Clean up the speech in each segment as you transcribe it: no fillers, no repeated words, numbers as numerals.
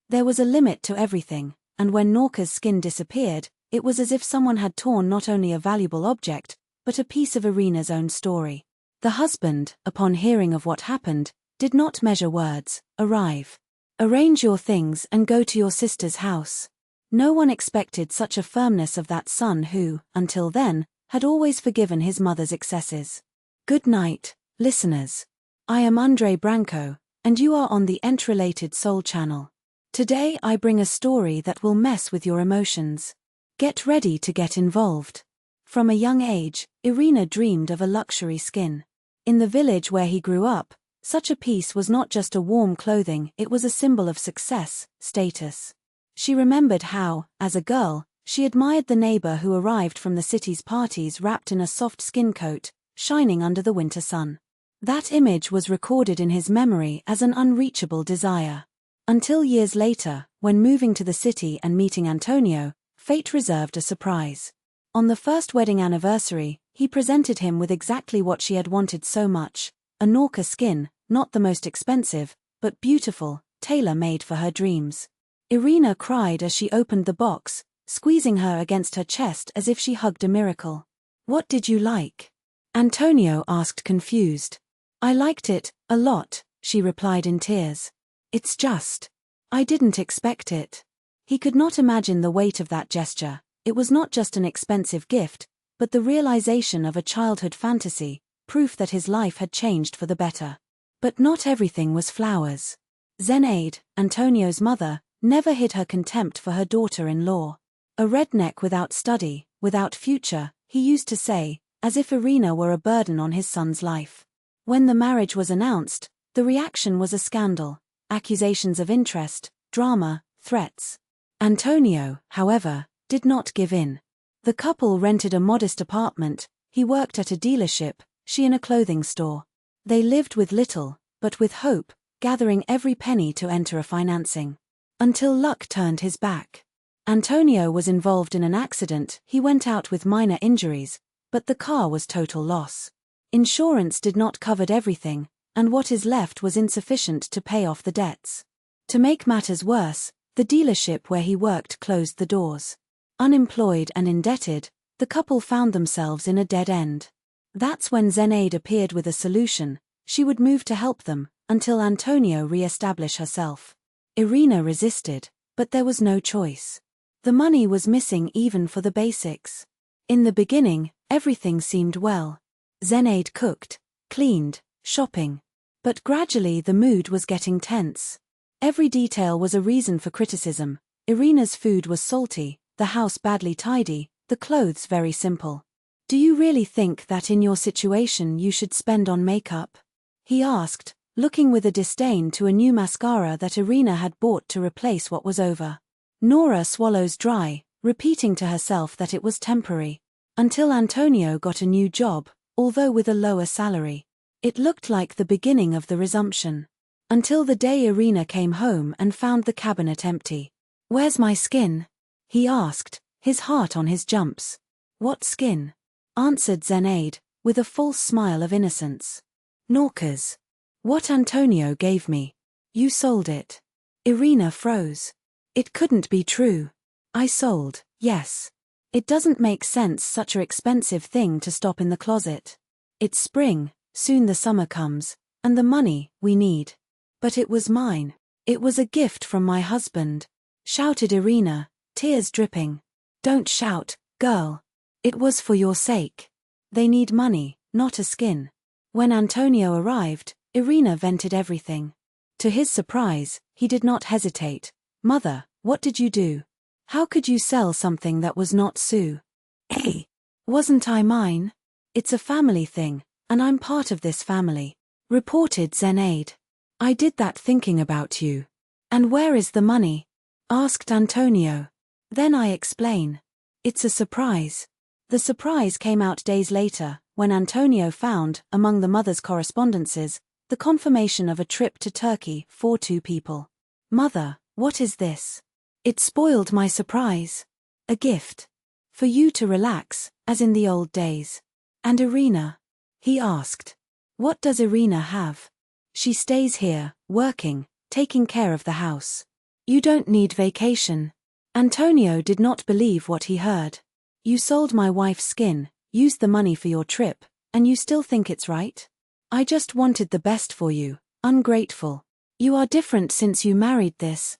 There was a limit to everything, and when Norka's skin disappeared, it was as if someone had torn not only a valuable object, but a piece of Irina's own story. The husband, upon hearing of what happened, did not measure words. Arrive. Arrange your things and go to your sister's house. No one expected such a firmness of that son who, until then, had always forgiven his mother's excesses. Good night, listeners. I am Andre Branco, and you are on the Entrelated Soul channel. Today I bring a story that will mess with your emotions. Get ready to get involved. From a young age, Irina dreamed of a luxury skin. In the village where he grew up, such a piece was not just a warm clothing, it was a symbol of success, status. She remembered how, as a girl, she admired the neighbor who arrived from the city's parties wrapped in a soft skin coat, shining under the winter sun. That image was recorded in his memory as an unreachable desire. Until years later, when moving to the city and meeting Antonio, fate reserved a surprise. On the first wedding anniversary, he presented him with exactly what she had wanted so much, a Norka skin, not the most expensive, but beautiful, tailor-made for her dreams. Irina cried as she opened the box, squeezing her against her chest as if she hugged a miracle. What did you like? Antonio asked confused. I liked it, a lot, she replied in tears. It's just. I didn't expect it. He could not imagine the weight of that gesture. It was not just an expensive gift, but the realization of a childhood fantasy, proof that his life had changed for the better. But not everything was flowers. Zenaide, Antonio's mother, never hid her contempt for her daughter-in-law. A redneck without study, without future, he used to say, as if Irina were a burden on his son's life. When the marriage was announced, the reaction was a scandal. Accusations of interest, drama, threats. Antonio, however, did not give in. The couple rented a modest apartment, he worked at a dealership, she in a clothing store. They lived with little, but with hope, gathering every penny to enter a financing. Until luck turned his back. Antonio was involved in an accident, he went out with minor injuries, but the car was total loss. Insurance did not cover everything, and what is left was insufficient to pay off the debts. To make matters worse, the dealership where he worked closed the doors. Unemployed and indebted, the couple found themselves in a dead end. That's when Zenaide appeared with a solution. She would move to help them, until Antonio re-established herself. Irina resisted, but there was no choice. The money was missing even for the basics. In the beginning, everything seemed well. Zenaide cooked, cleaned, shopping. But gradually the mood was getting tense. Every detail was a reason for criticism. Irina's food was salty, the house badly tidy, the clothes very simple. Do you really think that in your situation you should spend on makeup? He asked, looking with a disdain to a new mascara that Irina had bought to replace what was over. Nora swallows dry, repeating to herself that it was temporary. Until Antonio got a new job, although with a lower salary. It looked like the beginning of the resumption. Until the day Irina came home and found the cabinet empty. Where's my skin? He asked, his heart on his jumps. What skin? Answered Zenaide, with a false smile of innocence. Norka's. What Antonio gave me. You sold it. Irina froze. It couldn't be true. I sold, yes. It doesn't make sense, such an expensive thing to stop in the closet. It's spring, soon the summer comes, and the money we need. But it was mine. It was a gift from my husband, shouted Irina, tears dripping. Don't shout, girl. It was for your sake. They need money, not a skin. When Antonio arrived, Irina vented everything. To his surprise, he did not hesitate. Mother, what did you do? How could you sell something that was not Sue? Hey, wasn't I mine? It's a family thing, and I'm part of this family, reported Zenaide. I did that thinking about you. And where is the money? Asked Antonio. Then I explain. It's a surprise. The surprise came out days later, when Antonio found, among the mother's correspondences, the confirmation of a trip to Turkey for 2 people. Mother, what is this? It spoiled my surprise. A gift. For you to relax, as in the old days. And Irina? He asked. What does Irina have? She stays here, working, taking care of the house. You don't need vacation. Antonio did not believe what he heard. You sold my wife's skin, used the money for your trip, and you still think it's right? I just wanted the best for you, ungrateful. You are different since you married this.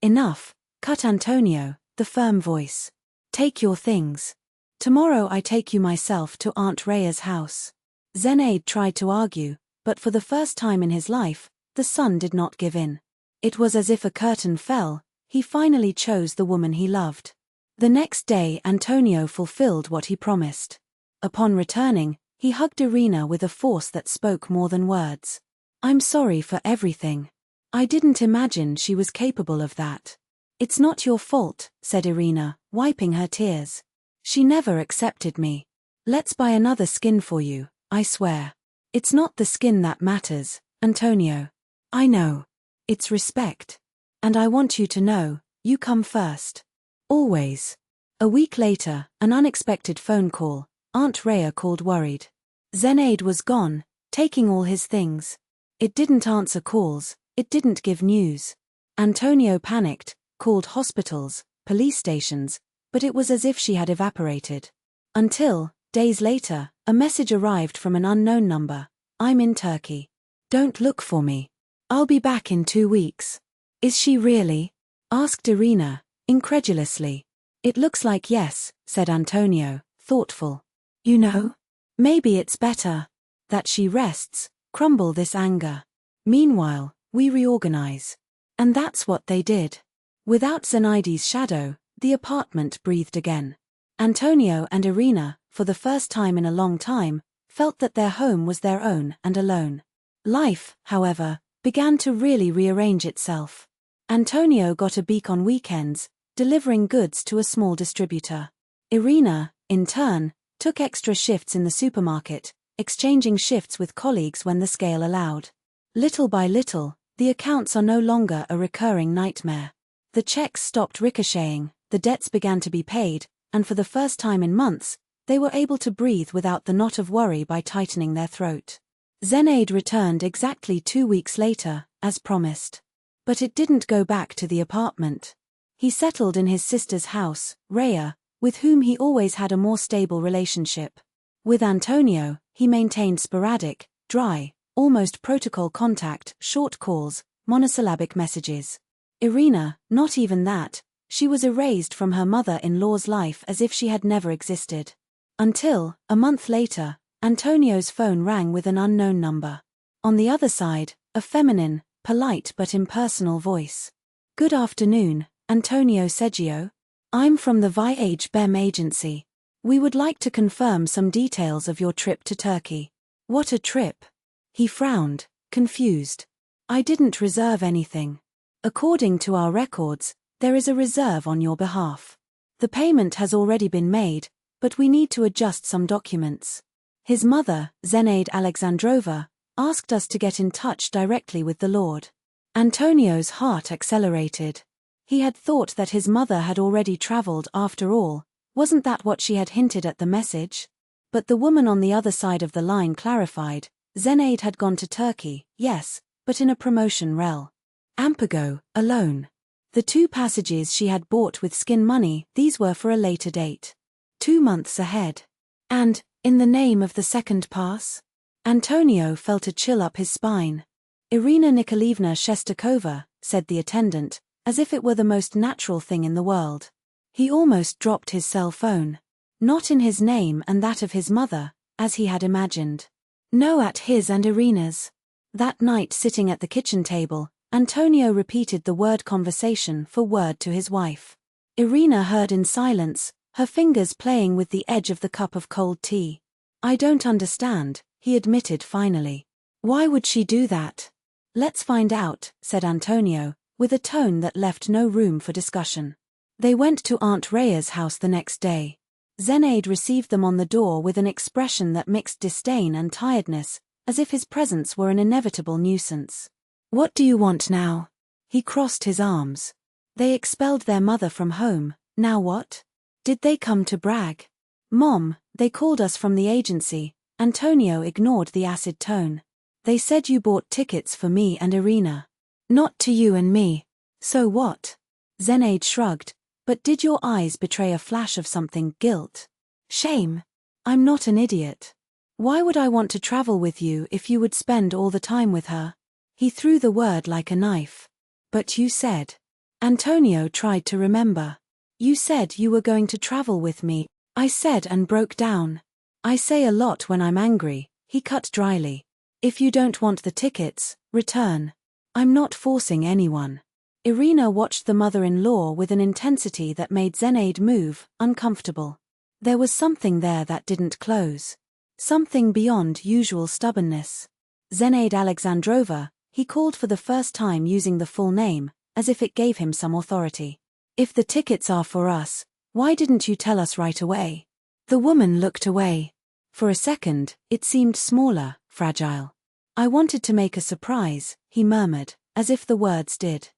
Enough, cut Antonio, the firm voice. Take your things. Tomorrow I take you myself to Aunt Rhea's house. Zenaid tried to argue, but for the first time in his life, the son did not give in. It was as if a curtain fell, he finally chose the woman he loved. The next day Antonio fulfilled what he promised. Upon returning, he hugged Irina with a force that spoke more than words. I'm sorry for everything. I didn't imagine she was capable of that. It's not your fault, said Irina, wiping her tears. She never accepted me. Let's buy another skin for you, I swear. It's not the skin that matters, Antonio. I know. It's respect. And I want you to know, you come first. Always. A week later, an unexpected phone call. Aunt Rhea called worried. Zenaid was gone, taking all his things. It didn't answer calls, it didn't give news. Antonio panicked, called hospitals, police stations, but it was as if she had evaporated. Until, days later, a message arrived from an unknown number. I'm in Turkey. Don't look for me. I'll be back in 2 weeks. Is she really? Asked Irina, incredulously. It looks like yes, said Antonio, thoughtful. You know? Maybe it's better that she rests, crumble this anger. Meanwhile, we reorganize. And that's what they did. Without Zenaidi's shadow, the apartment breathed again. Antonio and Irina, for the first time in a long time, felt that their home was their own and alone. Life, however, began to really rearrange itself. Antonio got a beak on weekends, delivering goods to a small distributor. Irina, in turn, took extra shifts in the supermarket, exchanging shifts with colleagues when the scale allowed. Little by little, the accounts are no longer a recurring nightmare. The checks stopped ricocheting, the debts began to be paid, and for the first time in months, they were able to breathe without the knot of worry by tightening their throat. Zenaid returned exactly 2 weeks later, as promised. But it didn't go back to the apartment. He settled in his sister's house, Rhea, with whom he always had a more stable relationship. With Antonio, he maintained sporadic, dry, almost protocol contact, short calls, monosyllabic messages. Irina, not even that, she was erased from her mother-in-law's life as if she had never existed. Until, a month later, Antonio's phone rang with an unknown number. On the other side, a feminine, polite but impersonal voice. Good afternoon, Antonio Seggio. I'm from the Viage BEM agency. We would like to confirm some details of your trip to Turkey. What a trip. He frowned, confused. I didn't reserve anything. According to our records, there is a reserve on your behalf. The payment has already been made, but we need to adjust some documents. His mother, Zenaid Alexandrova, asked us to get in touch directly with the Lord. Antonio's heart accelerated. He had thought that his mother had already traveled after all. Wasn't that what she had hinted at the message? But the woman on the other side of the line clarified. Zenaid had gone to Turkey, yes, but in a promotion rel. Ampago, alone. The 2 passages she had bought with skin money, these were for a later date. 2 months ahead. And, in the name of the second pass? Antonio felt a chill up his spine. Irina Nikolaevna Shestakova, said the attendant, as if it were the most natural thing in the world. He almost dropped his cell phone. Not in his name and that of his mother, as he had imagined. No, at his and Irina's. That night sitting at the kitchen table, Antonio repeated the word conversation for word to his wife. Irina heard in silence, her fingers playing with the edge of the cup of cold tea. I don't understand, he admitted finally. Why would she do that? Let's find out, said Antonio, with a tone that left no room for discussion. They went to Aunt Rhea's house the next day. Zenaid received them on the door with an expression that mixed disdain and tiredness, as if his presence were an inevitable nuisance. What do you want now? He crossed his arms. They expelled their mother from home, now what? Did they come to brag? Mom, they called us from the agency. Antonio ignored the acid tone. They said you bought tickets for me and Irina. Not to you and me. So what? Zenaid shrugged. But did your eyes betray a flash of something, guilt? Shame? I'm not an idiot. Why would I want to travel with you if you would spend all the time with her? He threw the word like a knife. But you said. Antonio tried to remember. You said you were going to travel with me, I said and broke down. I say a lot when I'm angry, he cut dryly. If you don't want the tickets, return. I'm not forcing anyone. Irina watched the mother-in-law with an intensity that made Zenaid move, uncomfortable. There was something there that didn't close. Something beyond usual stubbornness. Zenaid Alexandrova, he called for the first time using the full name, as if it gave him some authority. If the tickets are for us, why didn't you tell us right away? The woman looked away. For a second, it seemed smaller, fragile. I wanted to make a surprise, he murmured, as if the words did.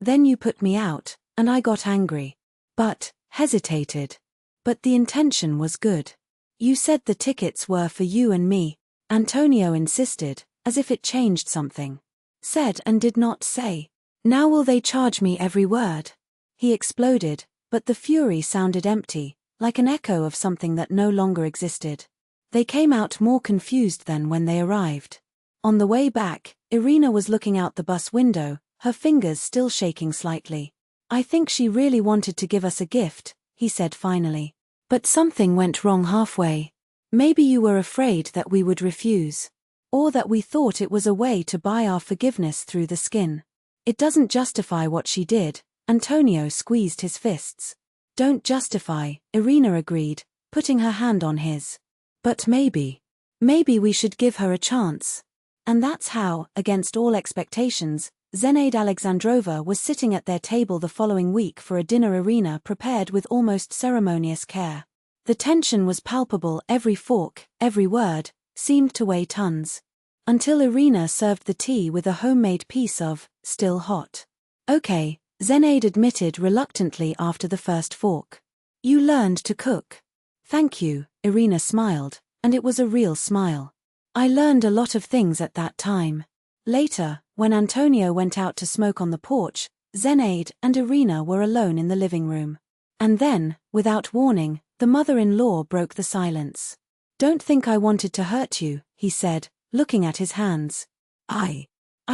Then you put me out, and I got angry. But, hesitated. But the intention was good. You said the tickets were for you and me, Antonio insisted, as if it changed something. Said and did not say. Now will they charge me every word? He exploded, but the fury sounded empty, like an echo of something that no longer existed. They came out more confused than when they arrived. On the way back, Irina was looking out the bus window, her fingers still shaking slightly. I think she really wanted to give us a gift, he said finally. But something went wrong halfway. Maybe you were afraid that we would refuse. Or that we thought it was a way to buy our forgiveness through the skin. It doesn't justify what she did, Antonio squeezed his fists. Don't justify, Irina agreed, putting her hand on his. But maybe we should give her a chance. And that's how, against all expectations, Zenaid Alexandrova was sitting at their table the following week for a dinner Irina prepared with almost ceremonious care. The tension was palpable, every fork, every word, seemed to weigh tons. Until Irina served the tea with a homemade piece of, still hot. Okay, Zenaid admitted reluctantly after the first fork. You learned to cook. Thank you, Irina smiled, and it was a real smile. I learned a lot of things at that time. Later, when Antonio went out to smoke on the porch, Zenaid and Irina were alone in the living room. And then, without warning, the mother-in-law broke the silence. Don't think I wanted to hurt you, he said, looking at his hands. I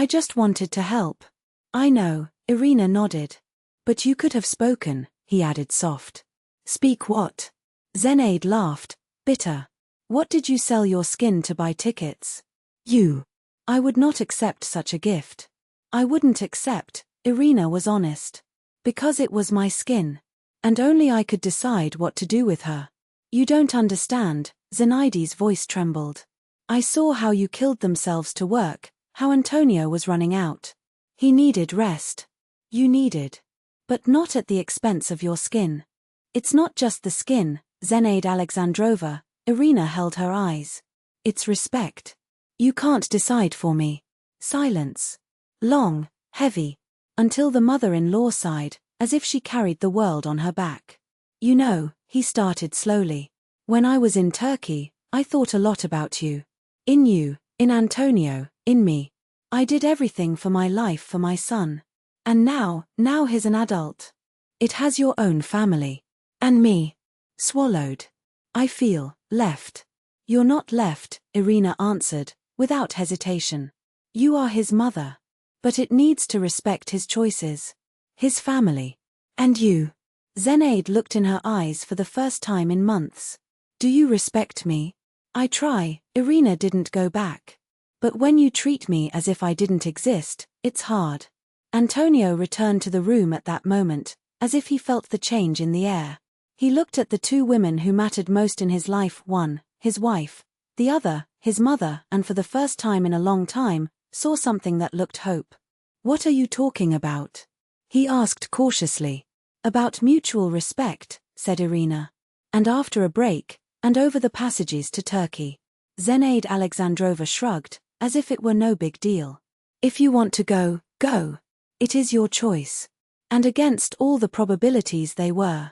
just wanted to help. I know, Irina nodded. But you could have spoken, he added soft. Speak what? Zenaid laughed, bitter. What did you sell your skin to buy tickets? You. I would not accept such a gift. I wouldn't accept, Irina was honest. Because it was my skin. And only I could decide what to do with her. You don't understand, Zenaidi's voice trembled. I saw how you killed themselves to work, how Antonio was running out. He needed rest. You needed. But not at the expense of your skin. It's not just the skin, Zenaid Alexandrova, Irina held her eyes. It's respect. You can't decide for me. Silence. Long, heavy. Until the mother-in-law sighed, as if she carried the world on her back. You know, he started slowly. When I was in Turkey, I thought a lot about you. In you, in Antonio, in me. I did everything for my life for my son. And now he's an adult. It has your own family. And me. Swallowed. I feel left. You're not left, Irina answered, without hesitation. You are his mother. But it needs to respect his choices. His family. And you. Zenaid looked in her eyes for the first time in months. Do you respect me? I try, Irina didn't go back. But when you treat me as if I didn't exist, it's hard. Antonio returned to the room at that moment, as if he felt the change in the air. He looked at the two women who mattered most in his life, one, his wife, the other, his mother, and for the first time in a long time, saw something that looked hope. What are you talking about? He asked cautiously. About mutual respect, said Irina. And after a break, and over the passages to Turkey. Zenaid Alexandrova shrugged, as if it were no big deal. If you want to go, go. It is your choice. And against all the probabilities they were.